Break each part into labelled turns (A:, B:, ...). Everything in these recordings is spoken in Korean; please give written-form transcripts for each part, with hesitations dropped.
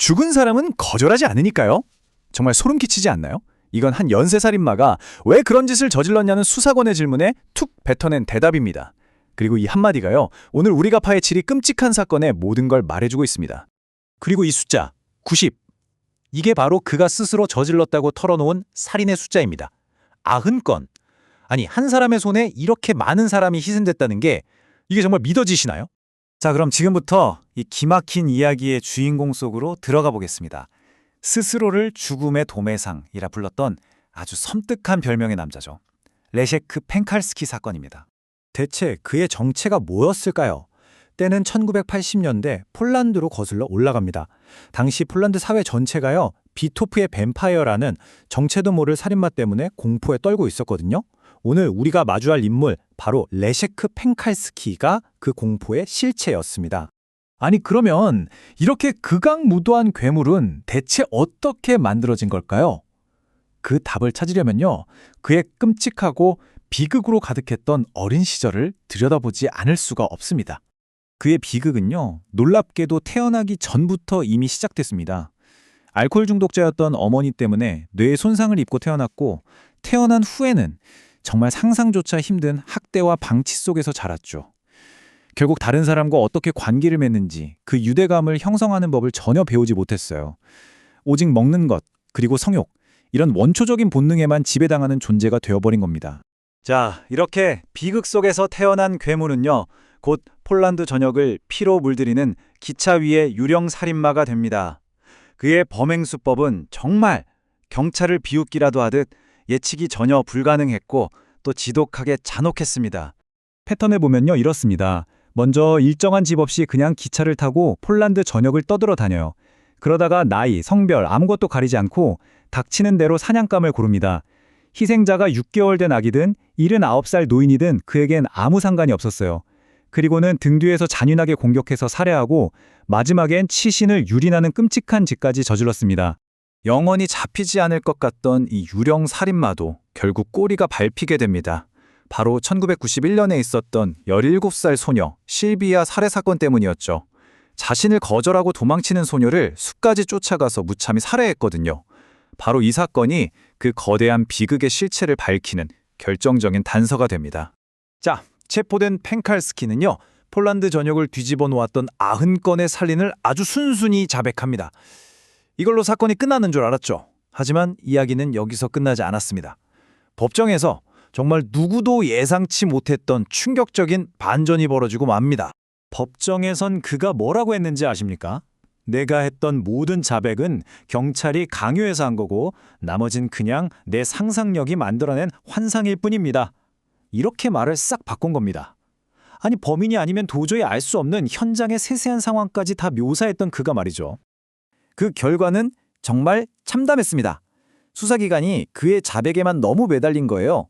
A: 죽은 사람은 거절하지 않으니까요. 정말 소름 끼치지 않나요? 이건 한 연쇄살인마가 왜 그런 짓을 저질렀냐는 수사관의 질문에 툭 뱉어낸 대답입니다. 그리고 이 한마디가요, 오늘 우리가 파헤칠 이 끔찍한 사건의 모든 걸 말해주고 있습니다. 그리고 이 숫자, 90. 이게 바로 그가 스스로 저질렀다고 털어놓은 살인의 숫자입니다. 90건. 아니, 한 사람의 손에 이렇게 많은 사람이 희생됐다는 게 이게 정말 믿어지시나요? 자, 그럼 지금부터 이 기막힌 이야기의 주인공 속으로 들어가 보겠습니다. 스스로를 죽음의 도매상이라 불렀던 아주 섬뜩한 별명의 남자죠. 레셰크 펜칼스키 사건입니다. 대체 그의 정체가 뭐였을까요? 때는 1980년대 폴란드로 거슬러 올라갑니다. 당시 폴란드 사회 전체가요, 비토프의 뱀파이어라는 정체도 모를 살인마 때문에 공포에 떨고 있었거든요. 오늘 우리가 마주할 인물, 바로 레셰크 펜칼스키가 그 공포의 실체였습니다. 아니, 그러면 이렇게 극악무도한 괴물은 대체 어떻게 만들어진 걸까요? 그 답을 찾으려면요, 그의 끔찍하고 비극으로 가득했던 어린 시절을 들여다보지 않을 수가 없습니다. 그의 비극은요, 놀랍게도 태어나기 전부터 이미 시작됐습니다. 알코올 중독자였던 어머니 때문에 뇌에 손상을 입고 태어났고, 태어난 후에는 정말 상상조차 힘든 학대와 방치 속에서 자랐죠. 결국 다른 사람과 어떻게 관계를 맺는지, 그 유대감을 형성하는 법을 전혀 배우지 못했어요. 오직 먹는 것, 그리고 성욕, 이런 원초적인 본능에만 지배당하는 존재가 되어버린 겁니다. 자, 이렇게 비극 속에서 태어난 괴물은요, 곧 폴란드 전역을 피로 물들이는 기차 위의 유령 살인마가 됩니다. 그의 범행 수법은 정말 경찰을 비웃기라도 하듯 예측이 전혀 불가능했고 또 지독하게 잔혹했습니다. 패턴을 보면요, 이렇습니다. 먼저 일정한 집 없이 그냥 기차를 타고 폴란드 전역을 떠들어 다녀요. 그러다가 나이, 성별 아무것도 가리지 않고 닥치는 대로 사냥감을 고릅니다. 희생자가 6개월 된 아기든 79살 노인이든 그에겐 아무 상관이 없었어요. 그리고는 등 뒤에서 잔인하게 공격해서 살해하고 마지막엔 치신을 유린하는 끔찍한 짓까지 저질렀습니다. 영원히 잡히지 않을 것 같던 이 유령 살인마도 결국 꼬리가 밟히게 됩니다. 바로 1991년에 있었던 17살 소녀 실비아 살해 사건 때문이었죠. 자신을 거절하고 도망치는 소녀를 수까지 쫓아가서 무참히 살해했거든요. 바로 이 사건이 그 거대한 비극의 실체를 밝히는 결정적인 단서가 됩니다. 자, 체포된 펜칼스키는요, 폴란드 전역을 뒤집어 놓았던 90건의 살인을 아주 순순히 자백합니다. 이걸로 사건이 끝나는 줄 알았죠. 하지만 이야기는 여기서 끝나지 않았습니다. 법정에서 정말 누구도 예상치 못했던 충격적인 반전이 벌어지고 맙니다. 법정에선 그가 뭐라고 했는지 아십니까? 내가 했던 모든 자백은 경찰이 강요해서 한 거고 나머진 그냥 내 상상력이 만들어낸 환상일 뿐입니다. 이렇게 말을 싹 바꾼 겁니다. 아니, 범인이 아니면 도저히 알 수 없는 현장의 세세한 상황까지 다 묘사했던 그가 말이죠. 그 결과는 정말 참담했습니다. 수사기관이 그의 자백에만 너무 매달린 거예요.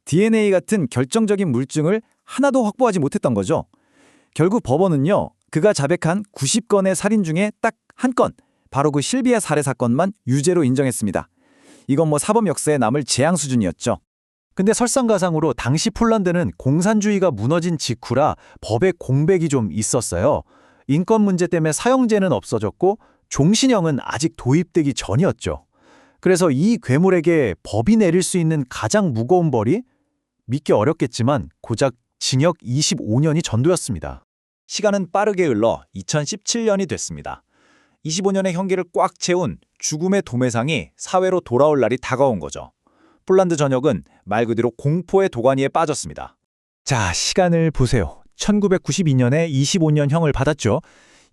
A: DNA 같은 결정적인 물증을 하나도 확보하지 못했던 거죠. 결국 법원은요, 그가 자백한 90건의 살인 중에 딱 한 건, 바로 그 실비아 살해 사건만 유죄로 인정했습니다. 이건 뭐 사법 역사에 남을 재앙 수준이었죠. 근데 설상가상으로 당시 폴란드는 공산주의가 무너진 직후라 법에 공백이 좀 있었어요. 인권 문제 때문에 사형제는 없어졌고 종신형은 아직 도입되기 전이었죠. 그래서 이 괴물에게 법이 내릴 수 있는 가장 무거운 벌이 믿기 어렵겠지만 고작 징역 25년이 전도였습니다. 시간은 빠르게 흘러 2017년이 됐습니다. 25년의 형기를 꽉 채운 죽음의 도매상이 사회로 돌아올 날이 다가온 거죠. 폴란드 전역은 말 그대로 공포의 도가니에 빠졌습니다. 자, 시간을 보세요. 1992년에 25년형을 받았죠.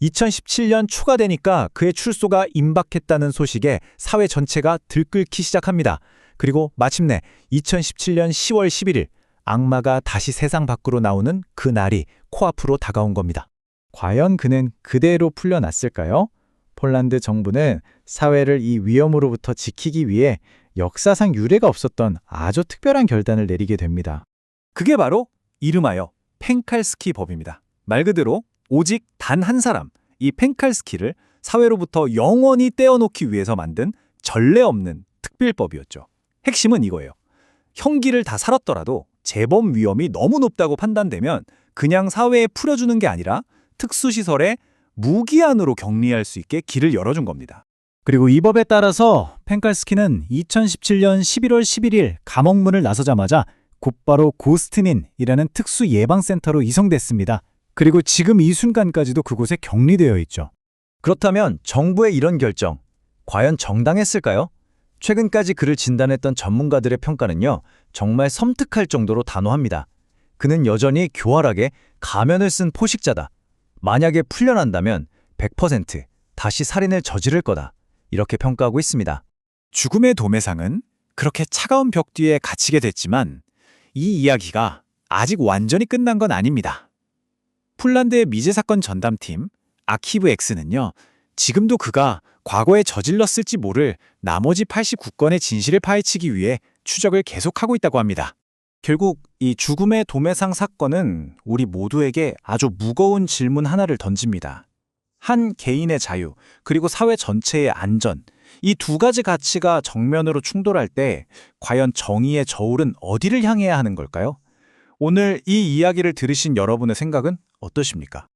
A: 2017년 초가 되니까 그의 출소가 임박했다는 소식에 사회 전체가 들끓기 시작합니다. 그리고 마침내 2017년 10월 11일 악마가 다시 세상 밖으로 나오는 그 날이 코앞으로 다가온 겁니다. 과연 그는 그대로 풀려났을까요? 폴란드 정부는 사회를 이 위험으로부터 지키기 위해 역사상 유례가 없었던 아주 특별한 결단을 내리게 됩니다. 그게 바로 이름하여 펜칼스키 법입니다. 말 그대로 오직 단 한 사람, 이 펜칼스키를 사회로부터 영원히 떼어놓기 위해서 만든 전례 없는 특별법이었죠. 핵심은 이거예요. 형기를 다 살았더라도 재범 위험이 너무 높다고 판단되면 그냥 사회에 풀어주는 게 아니라 특수시설에 무기한으로 격리할 수 있게 길을 열어준 겁니다.
B: 그리고 이 법에 따라서 펜칼스키는 2017년 11월 11일 감옥문을 나서자마자 곧바로 고스트닌이라는 특수 예방센터로 이송됐습니다. 그리고 지금 이 순간까지도 그곳에 격리되어 있죠.
A: 그렇다면 정부의 이런 결정, 과연 정당했을까요? 최근까지 그를 진단했던 전문가들의 평가는요, 정말 섬뜩할 정도로 단호합니다. 그는 여전히 교활하게 가면을 쓴 포식자다. 만약에 풀려난다면 100% 다시 살인을 저지를 거다. 이렇게 평가하고 있습니다. 죽음의 도매상은 그렇게 차가운 벽 뒤에 갇히게 됐지만 이 이야기가 아직 완전히 끝난 건 아닙니다. 폴란드의 미제 사건 전담팀 아키브 X는요, 지금도 그가 과거에 저질렀을지 모를 나머지 89건의 진실을 파헤치기 위해 추적을 계속하고 있다고 합니다. 결국 이 죽음의 도매상 사건은 우리 모두에게 아주 무거운 질문 하나를 던집니다. 한 개인의 자유, 그리고 사회 전체의 안전, 이 두 가지 가치가 정면으로 충돌할 때 과연 정의의 저울은 어디를 향해야 하는 걸까요? 오늘 이 이야기를 들으신 여러분의 생각은 어떠십니까?